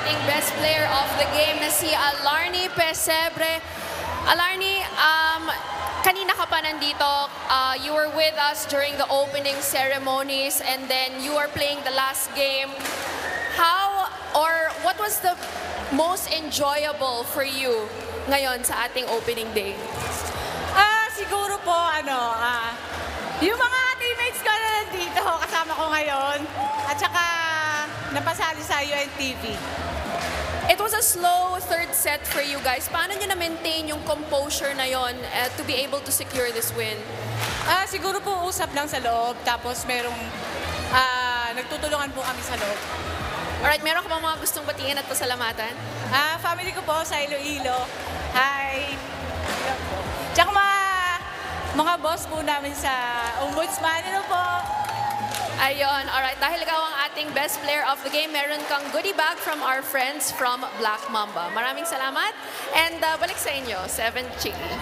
ating best player of the game na si Alarnie Pesebre. Alarnie, kanina ka pa nandito. You were with us during the opening ceremonies and then you are playing the last game. How or what was the most enjoyable for you ngayon sa ating opening day? Siguro po, yung mga teammates ko na nandito, kasama ko ngayon, at saka napasali sa UNTV. It was a slow third set for you guys. Paano nyo na-maintain yung composure na yon to be able to secure this win? Siguro po usap lang sa loob, tapos merong nagtutulungan po kami sa loob. Alright, meron ka bang mga gustong batiin at pasalamatan? Family ko po sa Iloilo. Hi! Tsaka mga boss po namin sa Ombudsman. Ano po? Ayun, alright. Dahil ikaw ang ating best player of the game, meron kang goodie bag from our friends from Black Mamba. Maraming salamat and balik sa inyo, 7 Chiki.